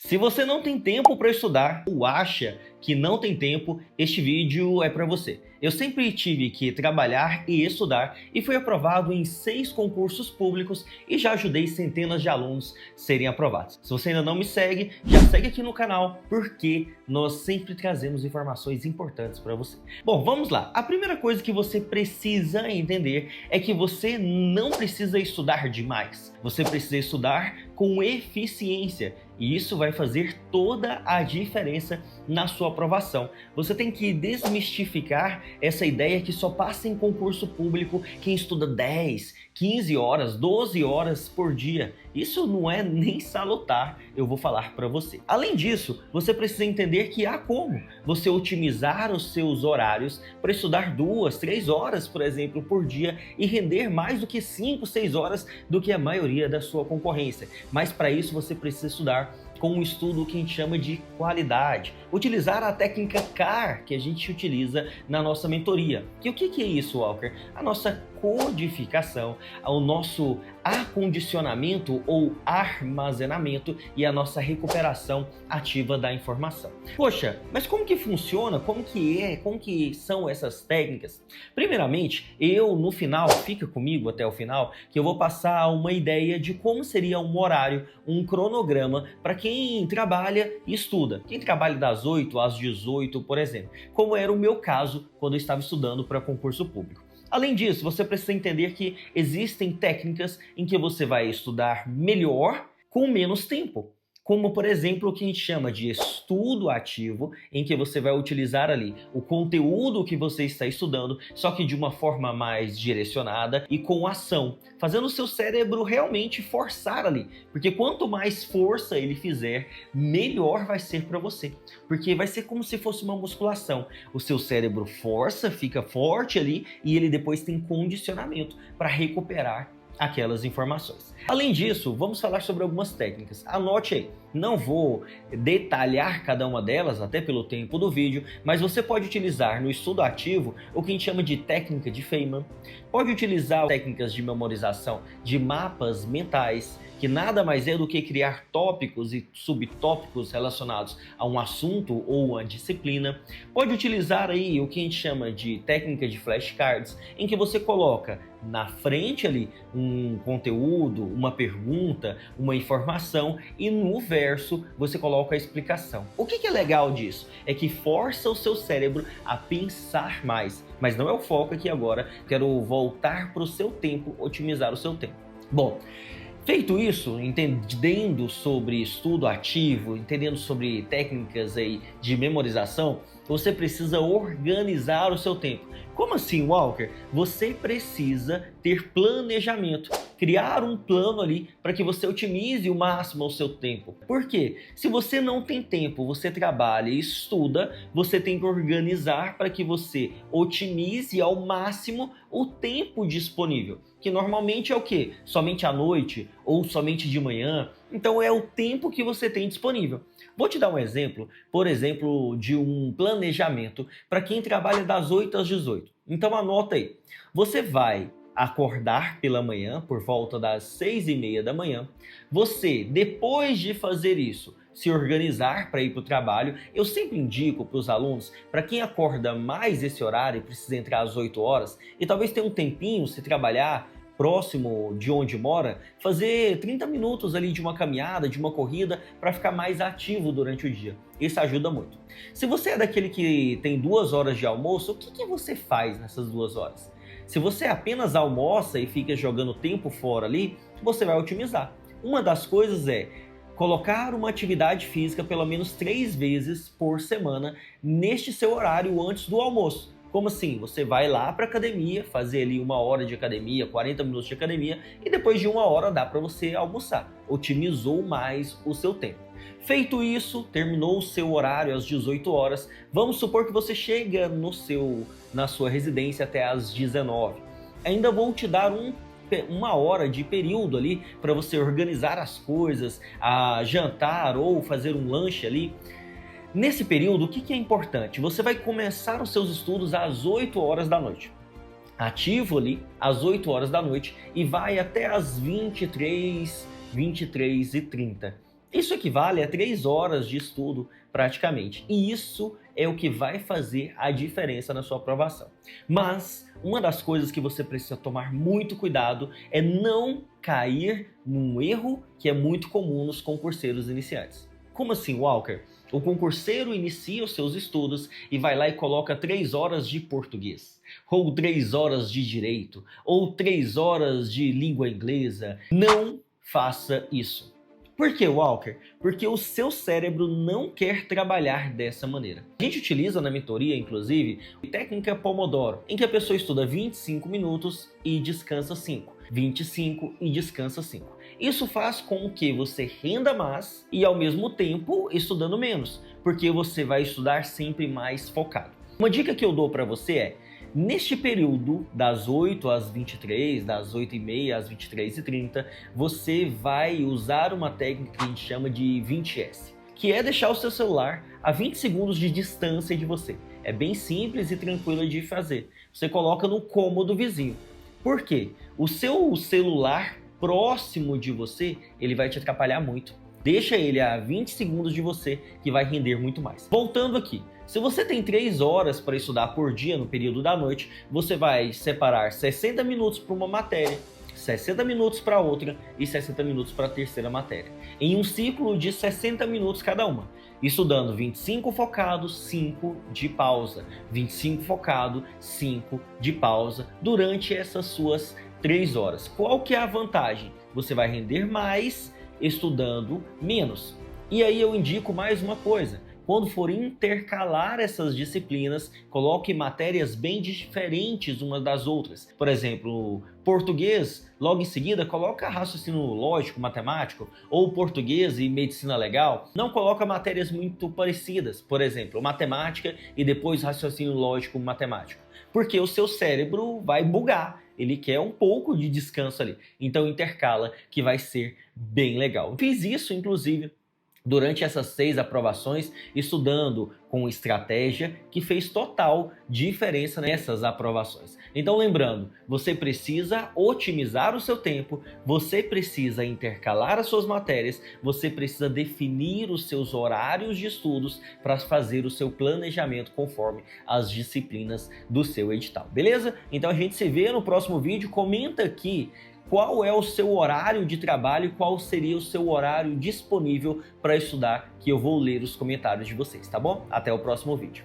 Se você não tem tempo para estudar ou acha que não tem tempo, este vídeo é para você. Eu sempre tive que trabalhar e estudar e fui aprovado em 6 concursos públicos e já ajudei centenas de alunos a serem aprovados. Se você ainda não me segue, já segue aqui no canal porque nós sempre trazemos informações importantes para você. Bom, vamos lá. A primeira coisa que você precisa entender é que você não precisa estudar demais. Você precisa estudar com eficiência e isso vai fazer toda a diferença na sua aprovação. Você tem que desmistificar essa ideia que só passa em concurso público quem estuda 10, 15 horas, 12 horas por dia. Isso não é nem salutar, eu vou falar para você. Além disso, você precisa entender que há como você otimizar os seus horários para estudar 2, 3 horas, por exemplo, por dia e render mais do que 5, 6 horas do que a maioria da sua concorrência. Mas para isso você precisa estudar com um estudo que a gente chama de qualidade. Utilizar a técnica CAR que a gente utiliza na nossa mentoria. E o que é isso, Walker? A nossa codificação, o nosso acondicionamento ou armazenamento e a nossa recuperação ativa da informação. Poxa, mas como que funciona? Como que são essas técnicas? Primeiramente, no final, fica comigo até o final, que eu vou passar uma ideia de como seria um horário, um cronograma para quem trabalha e estuda. Quem trabalha das 8 às 18, por exemplo, como era o meu caso quando eu estava estudando para concurso público. Além disso, você precisa entender que existem técnicas em que você vai estudar melhor com menos tempo. Como, por exemplo, o que a gente chama de estudo ativo, em que você vai utilizar ali o conteúdo que você está estudando, só que de uma forma mais direcionada e com ação, fazendo o seu cérebro realmente forçar ali. Porque quanto mais força ele fizer, melhor vai ser para você. Porque vai ser como se fosse uma musculação. O seu cérebro força, fica forte ali e ele depois tem condicionamento para recuperar aquelas informações. Além disso, vamos falar sobre algumas técnicas. Anote aí, não vou detalhar cada uma delas, até pelo tempo do vídeo, mas você pode utilizar no estudo ativo o que a gente chama de técnica de Feynman, pode utilizar técnicas de memorização de mapas mentais, que nada mais é do que criar tópicos e subtópicos relacionados a um assunto ou uma disciplina. Pode utilizar aí o que a gente chama de técnica de flashcards, em que você coloca na frente ali um conteúdo, uma pergunta, uma informação e no verso você coloca a explicação. O que é legal disso? É que força o seu cérebro a pensar mais, mas não é o foco aqui agora, quero voltar para o seu tempo, otimizar o seu tempo. Bom, feito isso, entendendo sobre estudo ativo, entendendo sobre técnicas aí de memorização, você precisa organizar o seu tempo. Como assim, Walker? Você precisa ter planejamento, criar um plano ali para que você otimize o máximo o seu tempo. Por quê? Se você não tem tempo, você trabalha e estuda, você tem que organizar para que você otimize ao máximo o tempo disponível, que normalmente é o quê? Somente à noite ou somente de manhã. Então é o tempo que você tem disponível. Vou te dar um exemplo, por exemplo, de um planejamento para quem trabalha das 8 às 18. Então anota aí, você vai acordar pela manhã, por volta das 6h30 da manhã. Você, depois de fazer isso, se organizar para ir para o trabalho. Eu sempre indico para os alunos, para quem acorda mais esse horário, precisa entrar às 8 horas, e talvez tenha um tempinho se trabalhar próximo de onde mora, fazer 30 minutos ali de uma caminhada, de uma corrida, para ficar mais ativo durante o dia. Isso ajuda muito. Se você é daquele que tem 2 horas de almoço, o que você faz nessas 2 horas? Se você apenas almoça e fica jogando tempo fora ali, você vai otimizar. Uma das coisas é colocar uma atividade física pelo menos 3 vezes por semana neste seu horário antes do almoço. Como assim? Você vai lá para a academia, fazer ali 1 hora de academia, 40 minutos de academia e depois de 1 hora dá para você almoçar. Otimizou mais o seu tempo. Feito isso, terminou o seu horário às 18 horas, vamos supor que você chega na sua residência até às 19. Ainda vou te dar 1 hora de período ali para você organizar as coisas, jantar ou fazer um lanche ali. Nesse período, o que é importante? Você vai começar os seus estudos às 8 horas da noite. Ativo ali às 8 horas da noite e vai até às 23h30. Isso equivale a 3 horas de estudo praticamente. E isso é o que vai fazer a diferença na sua aprovação. Mas uma das coisas que você precisa tomar muito cuidado é não cair num erro que é muito comum nos concurseiros iniciantes. Como assim, Walker? O concurseiro inicia os seus estudos e vai lá e coloca 3 horas de português, ou 3 horas de direito, ou 3 horas de língua inglesa. Não faça isso. Por que, Walker? Porque o seu cérebro não quer trabalhar dessa maneira. A gente utiliza na mentoria, inclusive, a técnica Pomodoro, em que a pessoa estuda 25 minutos e descansa 5, 25 e descansa 5. Isso faz com que você renda mais e, ao mesmo tempo, estudando menos, porque você vai estudar sempre mais focado. Uma dica que eu dou para você é: neste período, das 8 às 23, das 8h30 às 23h30, você vai usar uma técnica que a gente chama de 20S, que é deixar o seu celular a 20 segundos de distância de você. É bem simples e tranquilo de fazer. Você coloca no cômodo vizinho. Por quê? O seu celular próximo de você, ele vai te atrapalhar muito. Deixa ele a 20 segundos de você, que vai render muito mais. Voltando aqui, se você tem 3 horas para estudar por dia no período da noite, você vai separar 60 minutos para uma matéria, 60 minutos para outra e 60 minutos para a terceira matéria, em um ciclo de 60 minutos cada uma, estudando 25 focado, 5 de pausa, 25 focado, 5 de pausa, durante essas suas 3 horas. Qual que é a vantagem? Você vai render mais estudando menos. E aí eu indico mais uma coisa: quando for intercalar essas disciplinas, coloque matérias bem diferentes umas das outras. Por exemplo, português, logo em seguida, coloca raciocínio lógico, matemático, ou português e medicina legal. Não coloca matérias muito parecidas, por exemplo, matemática e depois raciocínio lógico, matemático, porque o seu cérebro vai bugar. Ele quer um pouco de descanso ali. Então intercala, que vai ser bem legal. Fiz isso, inclusive, durante essas 6 aprovações, estudando com estratégia, que fez total diferença nessas aprovações. Então, lembrando, você precisa otimizar o seu tempo, você precisa intercalar as suas matérias, você precisa definir os seus horários de estudos para fazer o seu planejamento conforme as disciplinas do seu edital, beleza? Então a gente se vê no próximo vídeo. Comenta aqui qual é o seu horário de trabalho e qual seria o seu horário disponível para estudar, que eu vou ler os comentários de vocês, tá bom? Até o próximo vídeo.